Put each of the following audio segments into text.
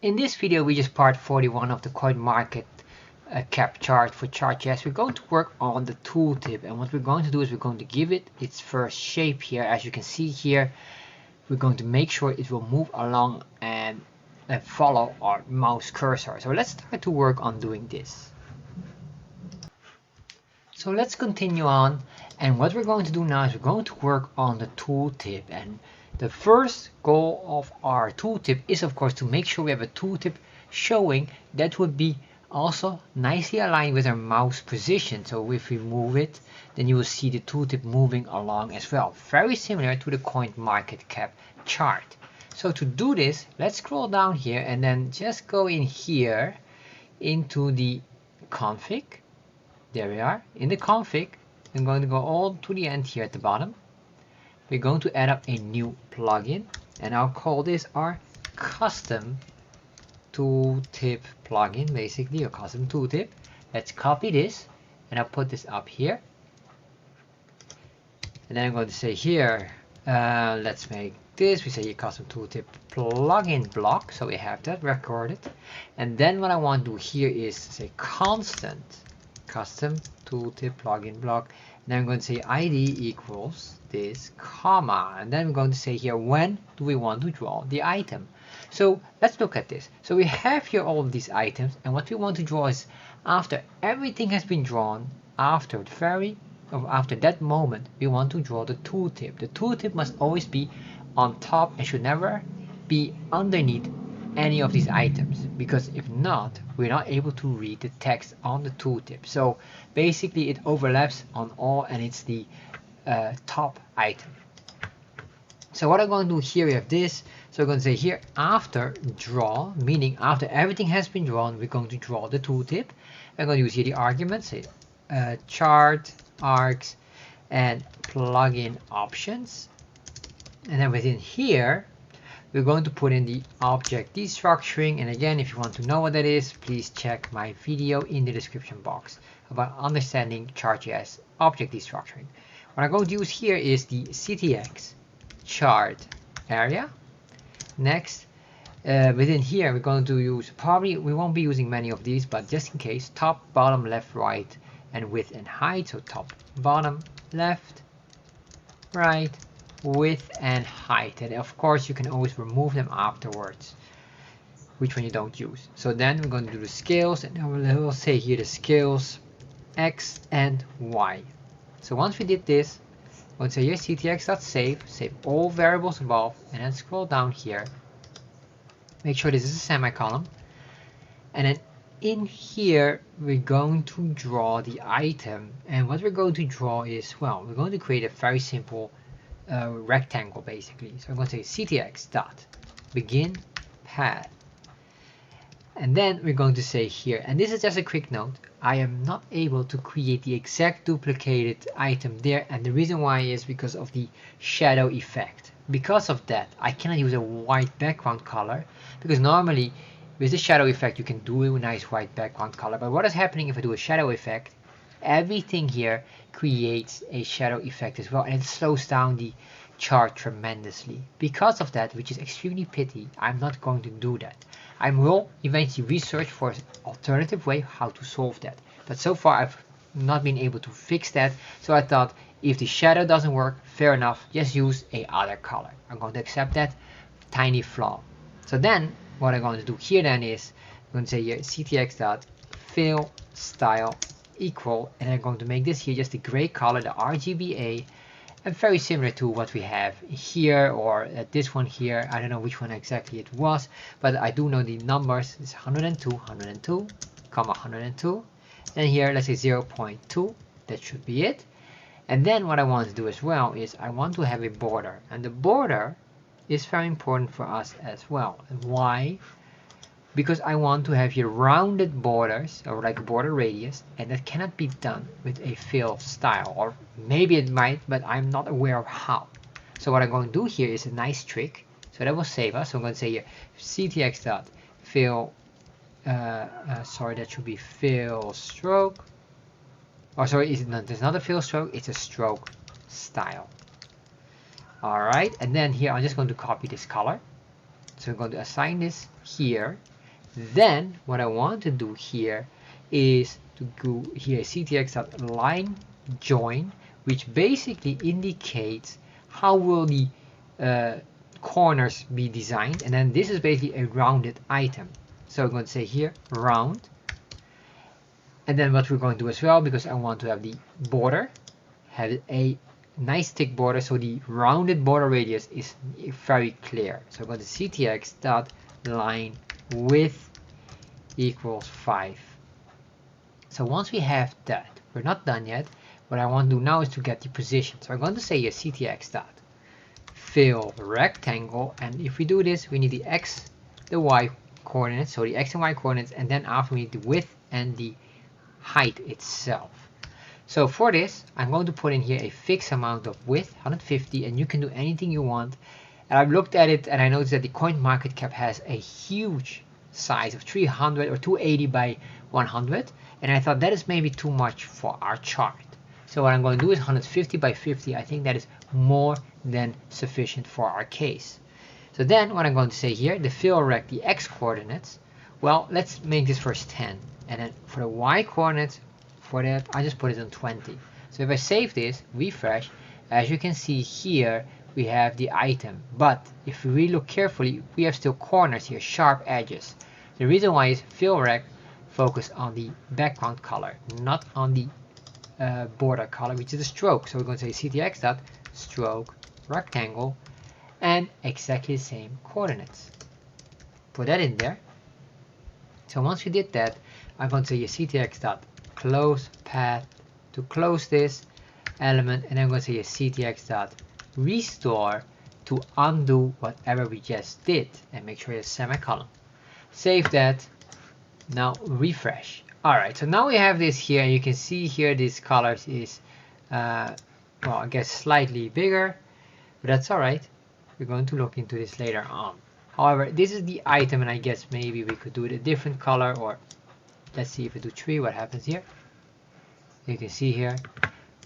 In this video, which is part 41 of the Coinmarketcap chart for Chartjs, we're going to work on the tooltip, and what we're going to do is we're going to give it its first shape here. As you can see here, we're going to make sure it will move along and follow our mouse cursor. So let's start to work on doing this. So let's continue on, and what we're going to do now is we're going to work on the tooltip. And the first goal of our tooltip is of course to make sure we have a tooltip showing that would be also nicely aligned with our mouse position. So if we move it, then you will see the tooltip moving along as well, very similar to the Coinmarketcap chart. So to do this, let's scroll down here and then just go in here into the config. There we are in the config. I'm going to go all to the end here at the bottom. We're going to add up a new plugin, and I'll call this our custom tooltip plugin, basically a custom tooltip. Let's copy this and I'll put this up here, and then I'm going to say here, let's make this, we say a custom tooltip plugin block, so we have that recorded. And then what I want to do here is say constant custom tooltip plugin block, and then I'm going to say id equals this comma, and then we're going to say here when do we want to draw the item. So let's look at this. So we have here all of these items, and what we want to draw is after everything has been drawn, after that moment we want to draw the tooltip. The tooltip must always be on top and should never be underneath any of these items, because if not, we're not able to read the text on the tooltip. So basically it overlaps on all, and it's the top item. So what I'm going to do here, we have this. So we're going to say here after draw, meaning after everything has been drawn, we're going to draw the tooltip. I'm going to use here the arguments, say chart args and plugin options, and then within here we're going to put in the object destructuring. And again, if you want to know what that is, please check my video in the description box about understanding Chartjs object destructuring. What I'm going to use here is the CTX chart area. Next, within here we're going to use, probably we won't be using many of these, but just in case, top, bottom, left, right, and width and height. So top, bottom, left, right, width and height, and of course you can always remove them afterwards, which one you don't use. So then we're going to do the scales, and we'll say here the scales X and Y. So once we did this, we'll say here ctx.save, save all variables above, and then scroll down here, make sure this is a semicolon, and then in here we're going to draw the item. And what we're going to draw is, well, we're going to create a very simple rectangle basically. So I'm going to say ctx dot begin path, and then we're going to say here, and this is just a quick note, I am not able to create the exact duplicated item there, and the reason why is because of the shadow effect. Because of that, I cannot use a white background color, because normally with the shadow effect you can do a nice white background color, but what is happening if I do a shadow effect, everything here creates a shadow effect as well, and it slows down the chart tremendously. Because of that, which is extremely pity, I'm not going to do that. I will eventually research for an alternative way how to solve that, but so far I've not been able to fix that. So I thought if the shadow doesn't work, fair enough, just use a other color. I'm going to accept that tiny flaw. So then what I'm going to do here then is I'm going to say here ctx.fill style equal, and I'm going to make this here just a gray color, the RGBA, and very similar to what we have here, or this one here. I don't know which one exactly it was, but I do know the numbers. It's 102, 102, comma 102, and here let's say 0.2. That should be it. And then what I want to do as well is I want to have a border, and the border is very important for us as well. And why? Because I want to have here rounded borders, or like a border radius, and that cannot be done with a fill style, or maybe it might, but I'm not aware of how. So what I'm going to do here is a nice trick, so that will save us. So I'm going to say here ctx.fill, sorry, that should be fill stroke, or sorry, there's not a fill stroke, it's a stroke style. Alright, and then here I'm just going to copy this color. So I'm going to assign this here, Then what I want to do here is to go here ctx.line join, which basically indicates how will the corners be designed, and then this is basically a rounded item. So I'm going to say here round, and then what we're going to do as well, because I want to have the border have a nice thick border, so the rounded border radius is very clear. So I'm going to ctx.line width equals 5. So once we have that, we're not done yet. What I want to do now is to get the position. So I'm going to say here ctx.fill rectangle, and if we do this, we need the x, the y coordinates, so the x and y coordinates, and then after we need the width and the height itself. So for this, I'm going to put in here a fixed amount of width, 150, and you can do anything you want. And I've looked at it and I noticed that the Coinmarketcap has a huge size of 300 or 280 by 100, and I thought that is maybe too much for our chart. So what I'm going to do is 150 by 50. I think that is more than sufficient for our case. So then what I'm going to say here, the fill rect, the x coordinates, well, let's make this first 10, and then for the y coordinates, for that I just put it on 20. So if I save this, refresh, as you can see here we have the item, but if we really look carefully, we have still corners here, sharp edges. The reason why is fill rect focus on the background color, not on the border color, which is the stroke. So we're going to say ctx.stroke rectangle, and exactly the same coordinates. Put that in there. So once we did that, I'm going to say ctx.close path to close this element, and I'm going to say ctx.restore to undo whatever we just did, and make sure it's semicolon. Save that. Now refresh. Alright, so now we have this here, and you can see here this colors is well, I guess slightly bigger, but that's alright. We're going to look into this later on. However, this is the item, and I guess maybe we could do it a different color, or let's see if we do 3, what happens here. You can see here.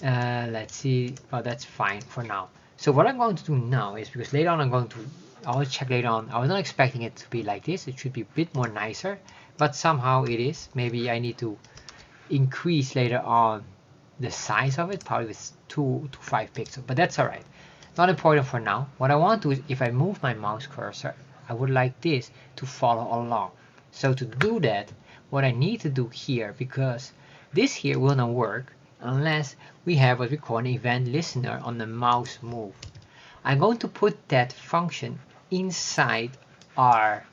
Let's see. Well, that's fine for now. So what I'm going to do now is, because later on I'll check later on. I was not expecting it to be like this. It should be a bit more nicer, but somehow it is. Maybe I need to increase later on the size of it, probably with 2 to 5 pixels, but that's alright. Not important for now. What I want to do is, if I move my mouse cursor, I would like this to follow along. So to do that, what I need to do here, because this here will not work unless we have what we call an event listener on the mouse move. I'm going to put that function inside our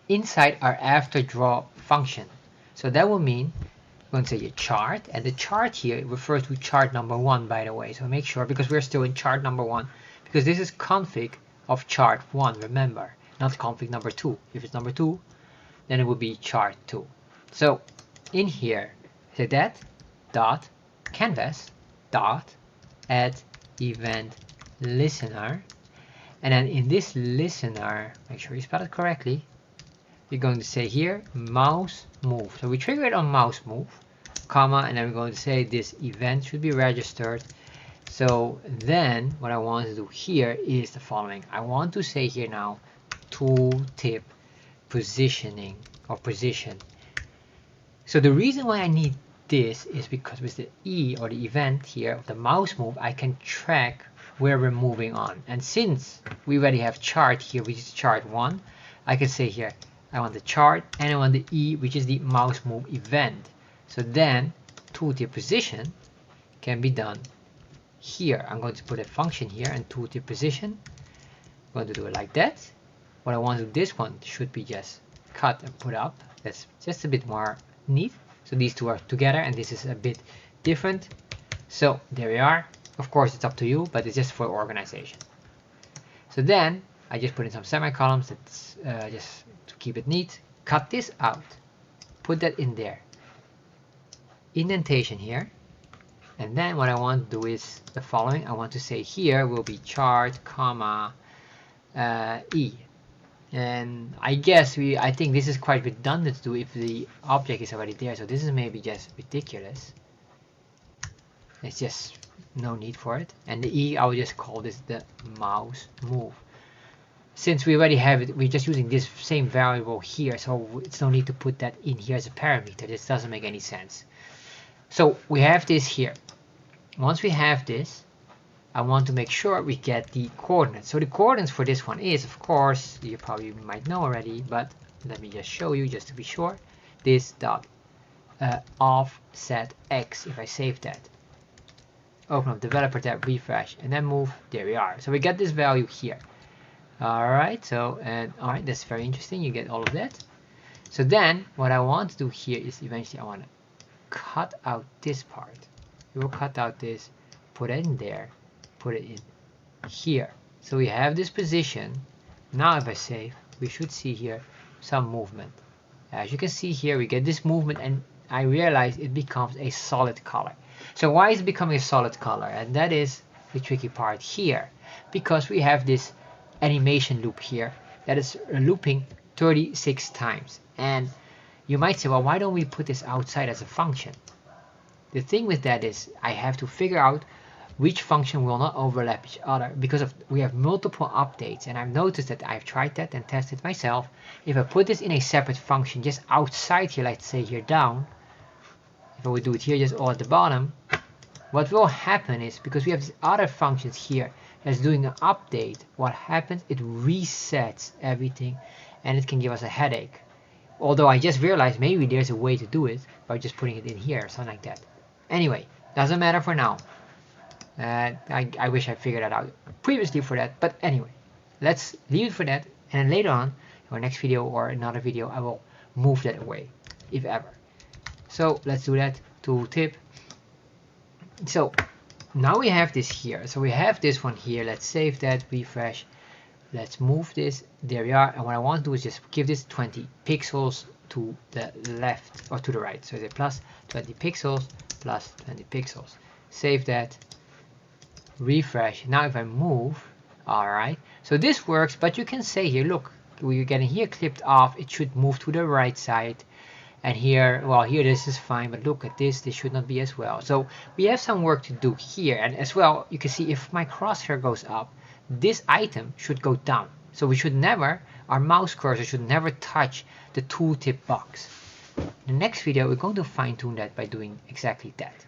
inside our after draw function. So that will mean we're going to say a chart, and the chart here refers to chart number 1, by the way. So make sure, because we're still in chart number 1, because this is config of chart 1, remember, not config number 2. If it's number 2, then it would be chart 2. So in here, say that dot canvas dot add event listener, and then in this listener, make sure you spell it correctly, you're going to say here mouse move. So we trigger it on mouse move, comma, and then we're going to say this event should be registered. So then what I want to do here is the following. I want to say here now tooltip positioning or position. So the reason why I need this is because with the E or the event here of the mouse move, I can track where we're moving on. And since we already have chart here, which is chart 1, I can say here I want the chart and I want the E, which is the mouse move event. So then tooltip position can be done here. I'm going to put a function here and tooltip position. I'm going to do it like that. What I want to do, this one should be just cut and put up. That's just a bit more neat. So these two are together, and this is a bit different. So there we are. Of course, it's up to you, but it's just for organization. So then I just put in some semicolons. That's just to keep it neat. Cut this out. Put that in there. Indentation here. And then what I want to do is the following. I want to say here will be chart, comma, E. And I guess I think this is quite redundant to do if the object is already there. So this is maybe just ridiculous. It's just no need for it. And the E, I will just call this the mouse move. since we already have it, we're just using this same variable here, so it's no need to put that in here as a parameter. This doesn't make any sense. So we have this here. Once we have this, I want to make sure we get the coordinates. So the coordinates for this one is, of course, you probably might know already, but let me just show you just to be sure. This dot offset x. If I save that, open up developer tab, refresh, and then move, there we are. So we get this value here. Alright, so, and alright, that's very interesting. You get all of that. So then what I want to do here is eventually I want to cut out this part. We will cut out this, put it in there, put it in here. So we have this position. Now if I save, we should see here some movement. As you can see here, we get this movement, and I realize it becomes a solid color. So why is it becoming a solid color? And that is the tricky part here, because we have this animation loop here that is looping 36 times. And you might say, well, why don't we put this outside as a function? The thing with that is I have to figure out which function will not overlap each other, because we have multiple updates, and I've noticed that I've tried that and tested myself. If I put this in a separate function just outside here, let's say here down, if I would do it here just all at the bottom, what will happen is, because we have these other functions here that's doing an update, what happens, it resets everything, and it can give us a headache. Although I just realized maybe there's a way to do it by just putting it in here or something like that. Anyway, doesn't matter for now. I wish I figured that out previously for that, but anyway, let's leave it for that, and then later on, in our next video or another video, I will move that away, if ever. So let's do that. Tooltip. So now we have this here. So we have this one here. Let's save that, refresh. Let's move this. There we are. And what I want to do is just give this 20 pixels to the left or to the right. So it's plus 20 pixels, plus 20 pixels. Save that. Refresh. Now if I move, all right, so this works, but you can say here, look, we're getting here clipped off, it should move to the right side, and here, well, here this is fine, but look at this should not be as well. So we have some work to do here, and as well, you can see if my crosshair goes up, this item should go down. So we should never, our mouse cursor should never touch the tooltip box. In the next video, we're going to fine tune that by doing exactly that.